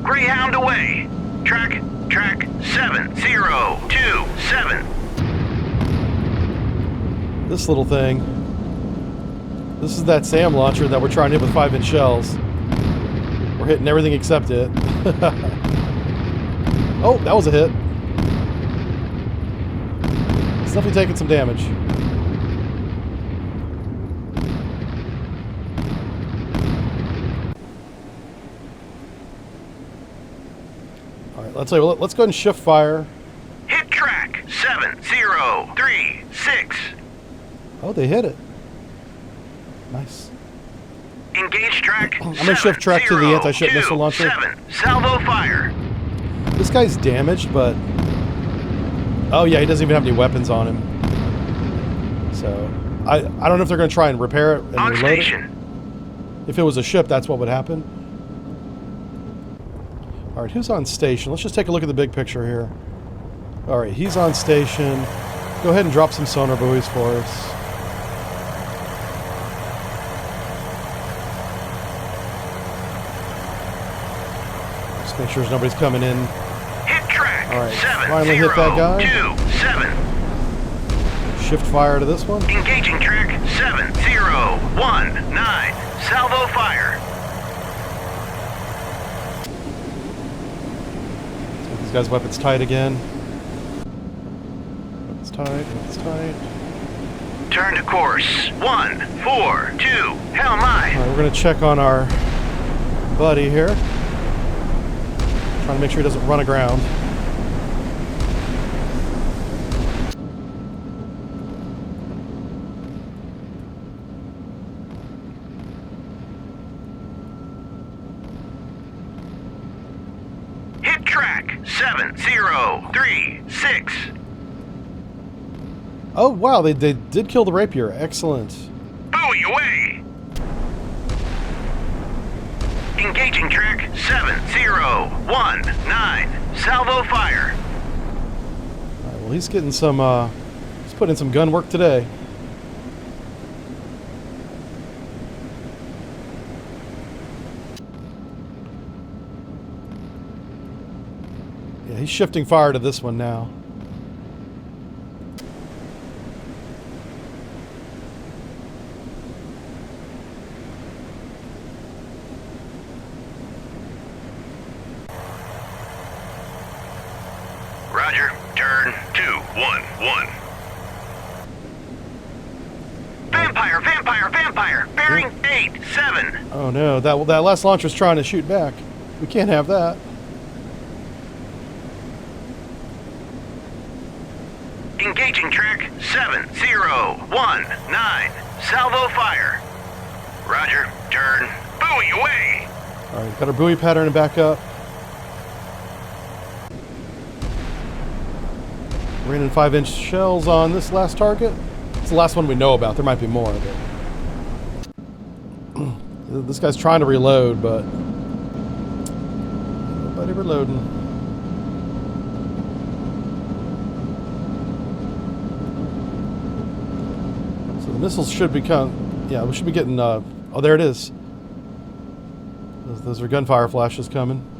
Greyhound away. Track 7027. This little thing. This is that SAM launcher that we're trying to hit with 5-inch shells. We're hitting everything except it. Oh, that was a hit. It's definitely taking some damage. Alright, let's go ahead and shift fire. Hit track 7036. Oh, they hit it. Nice. Engage track. I'm going to shift track to the anti-ship missile launcher. 7027. Salvo fire. This guy's damaged, but... Oh yeah, he doesn't even have any weapons on him. So, I don't know if they're going to try and repair it and On reload station. it. If it was a ship, that's what would happen. Alright, who's on station? Let's just take a look at the big picture here. Alright, he's on station. Go ahead and drop some sonar buoys for us. Just make sure nobody's coming in. Hit track. All right, finally hit that guy. 7027. Shift fire to this one. Engaging track 7019. Salvo fire. Let's get these guys' weapons tight again. Weapons tight, weapons tight. Turn to course 142. Hell my. All right, we're going to check on our buddy here. Trying to make sure he doesn't run aground. Hit track 7036. Oh, wow, they did kill the rapier. Excellent. Buoy away. Engaging track 7019. Salvo fire. All right, well, he's getting some, he's putting in some gun work today. Yeah, he's shifting fire to this one now. Roger. Turn 211. Vampire, vampire, vampire. Bearing 87. Oh no, that last launcher's trying to shoot back. We can't have that. Engaging track 7019. Salvo fire. Roger. Turn. Buoy away. All right, got our buoy pattern back up. Raining 5-inch shells on this last target. It's the last one we know about. There might be more, but this guy's trying to reload, but nobody reloading. So the missiles should be we should be getting. Oh, there it is. Those are gunfire flashes coming.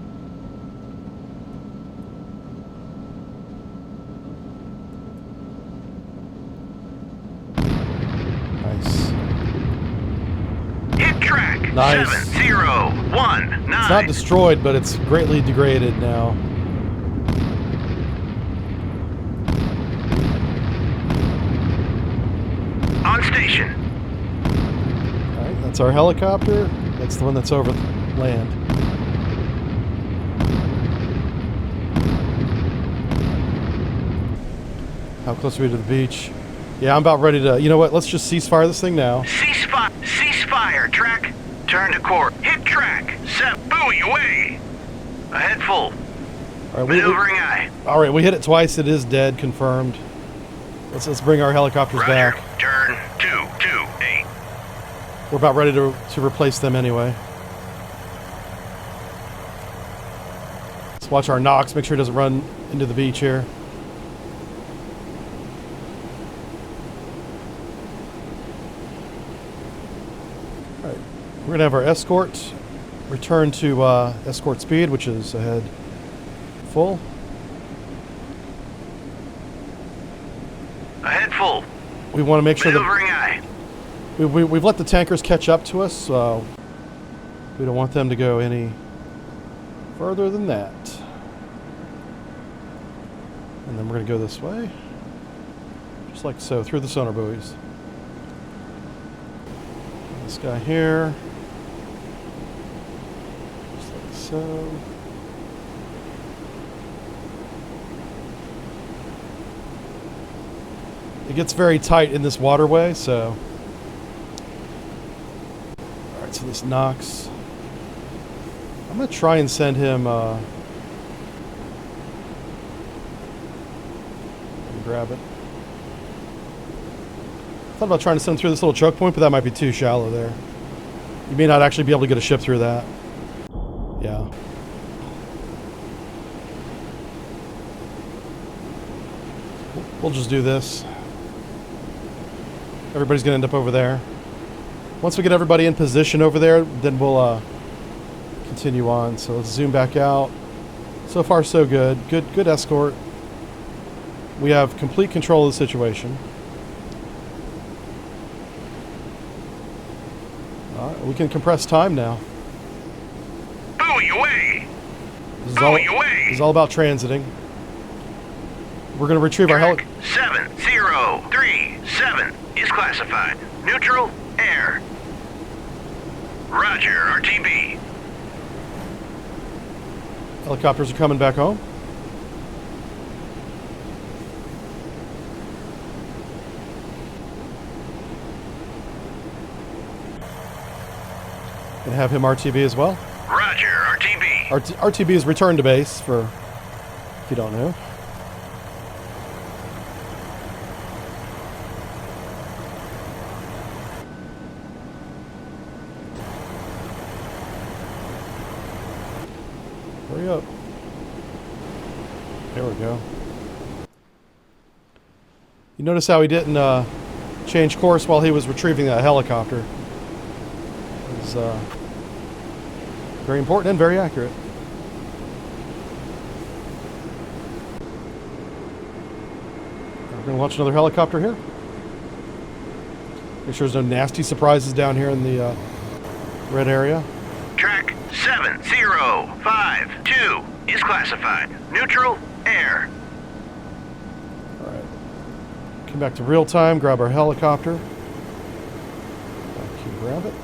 Nice. 7019. It's not destroyed, but it's greatly degraded now. On station. Alright, that's our helicopter. That's the one that's over land. How close are we to the beach? Yeah, I'm about ready to... You know what? Let's just ceasefire this thing now. Ceasefire. Track. Turn to course. Hit track. Set. Buoy away. Ahead full. All right, Maneuvering eye. All right, we hit it twice. It is dead. Confirmed. Let's bring our helicopters back. Turn 228. We're about ready to replace them anyway. Let's watch our Nox. Make sure it doesn't run into the beach here. We're going to have our escort return to escort speed, which is ahead full. Ahead full. We want to make sure Maneuvering eye. We've let the tankers catch up to us, so we don't want them to go any further than that. And then we're going to go this way, just like so, through the sonar buoys. This guy here. So it gets very tight in this waterway, so alright, so this Nox, I'm gonna try and send him grab it. I thought about trying to send him through this little choke point, but that might be too shallow there. You may not actually be able to get a ship through that. Yeah. We'll just do this. Everybody's going to end up over there. Once we get everybody in position over there, then we'll continue on. So let's zoom back out. So far, so good. Good escort. We have complete control of the situation. All right, we can compress time now. Buoy away. This is all about transiting. We're going to retrieve our Track 7037 is classified. Neutral air. Roger, RTB. Helicopters are coming back home. And have him RTB as well. Roger, RTB. RTB is return to base, for if you don't know. Hurry up. There we go. You notice how he didn't change course while he was retrieving that helicopter. It was very important and very accurate. We're going to launch another helicopter here. Make sure there's no nasty surprises down here in the red area. Track 7052 is classified. Neutral air. Alright. Come back to real time, grab our helicopter. Back here, grab it.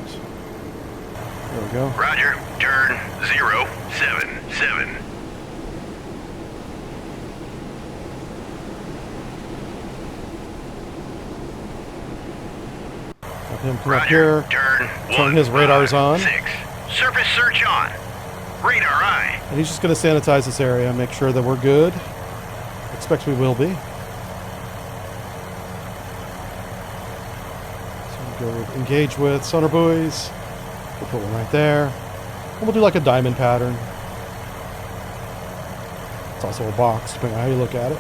There we go. Roger, turn 077. Have him come up here. Turn his radars on. 6. Surface search on. Radar eye. And he's just going to sanitize this area and make sure that we're good. Expect we will be. go with engage with sonar buoys. We'll put one right there. And we'll do like a diamond pattern. It's also a box, depending on how you look at it.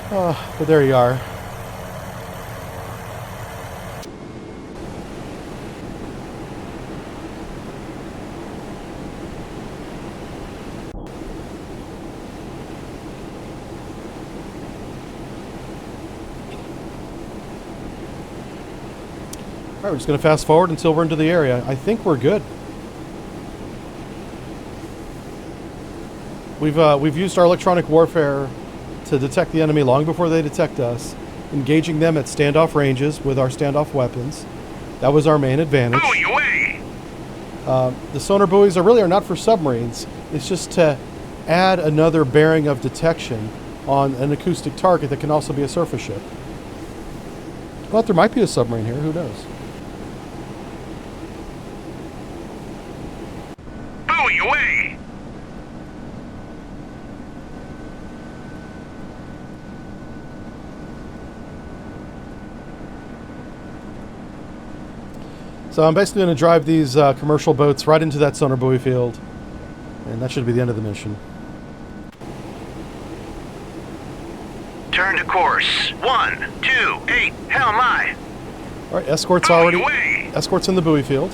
But there you are. All right, we're just going to fast forward until we're into the area. I think we're good. We've used our electronic warfare to detect the enemy long before they detect us, engaging them at standoff ranges with our standoff weapons. That was our main advantage. Buoy away! The sonar buoys are not for submarines. It's just to add another bearing of detection on an acoustic target that can also be a surface ship. But there might be a submarine here, who knows? Buoy away! So I'm basically going to drive these commercial boats right into that sonar buoy field. And that should be the end of the mission. Turn to course. 128. Hell my! Alright, escort's Buoy already... away! Escort's in the buoy field.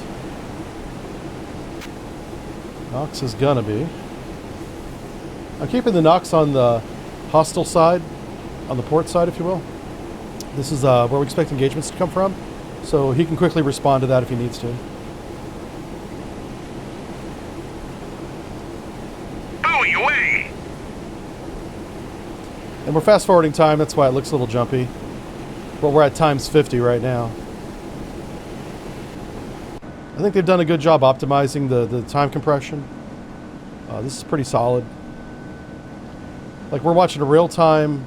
Nox is gonna be. I'm keeping the Nox on the hostile side, on the port side, if you will. This is where we expect engagements to come from, so he can quickly respond to that if he needs to. Buoy away! And we're fast forwarding time, that's why it looks a little jumpy. But we're at times 50 right now. I think they've done a good job optimizing the time compression. This is pretty solid. Like we're watching a real time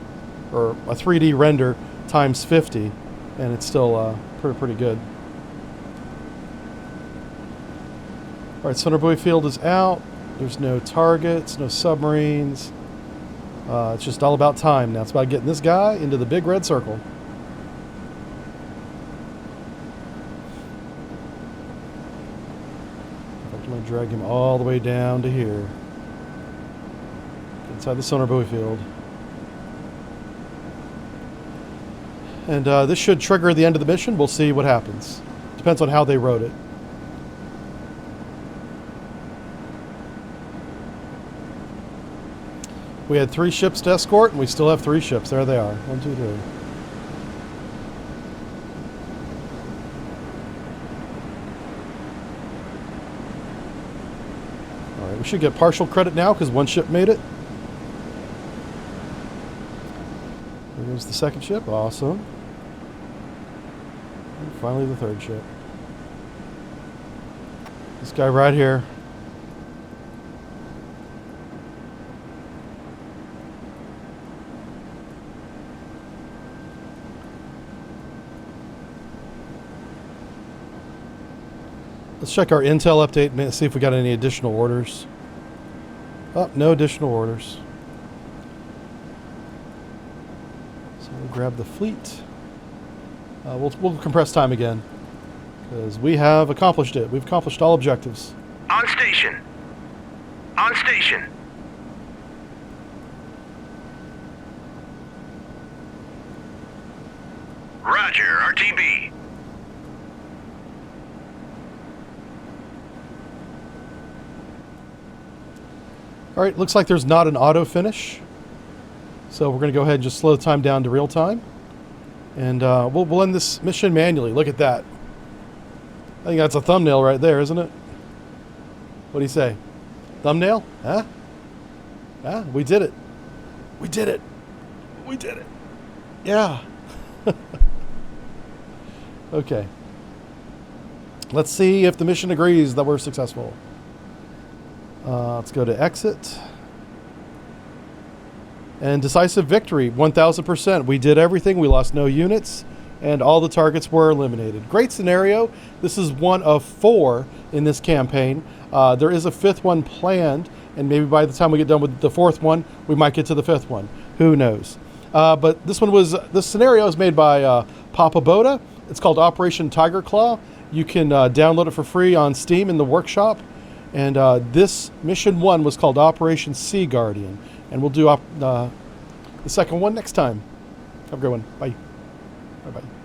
or a 3D render times 50, and it's still pretty good. All right, sonar buoy field is out. There's no targets, no submarines. It's just all about time now. It's about getting this guy into the big red circle. I'm going to drag him all the way down to here. Inside the sonar buoy field. And this should trigger the end of the mission. We'll see what happens. Depends on how they wrote it. We had 3 ships to escort, and we still have 3 ships. There they are. 1, 2, 3. All right, we should get partial credit now because 1 ship made it. There goes the 2nd ship. Awesome. And finally the 3rd ship. This guy right here. Let's check our intel update and see if we got any additional orders. Oh, no additional orders. So we'll grab the fleet. We'll compress time again because we have accomplished it. We've accomplished all objectives. On station. On station. Roger, RTB. All right, looks like there's not an auto finish. So we're going to go ahead and just slow the time down to real time. And we'll end this mission manually. Look at that. I think that's a thumbnail right there, isn't it? What do you say? Thumbnail? Huh? Huh? We did it. We did it. We did it. Yeah. Okay. Let's see if the mission agrees that we're successful. Let's go to exit. And decisive victory, 1,000%. We did everything. We lost no units, and all the targets were eliminated. Great scenario. This is one of 4 in this campaign. There is a 5th one planned, and maybe by the time we get done with the 4th one, we might get to the 5th one. Who knows? But this scenario is made by PapaBord. It's called Operation Tiger Claw. You can download it for free on Steam in the workshop. And this mission 1 was called Operation Sea Guardian. And we'll do the second one next time. Have a good one. Bye. Bye-bye.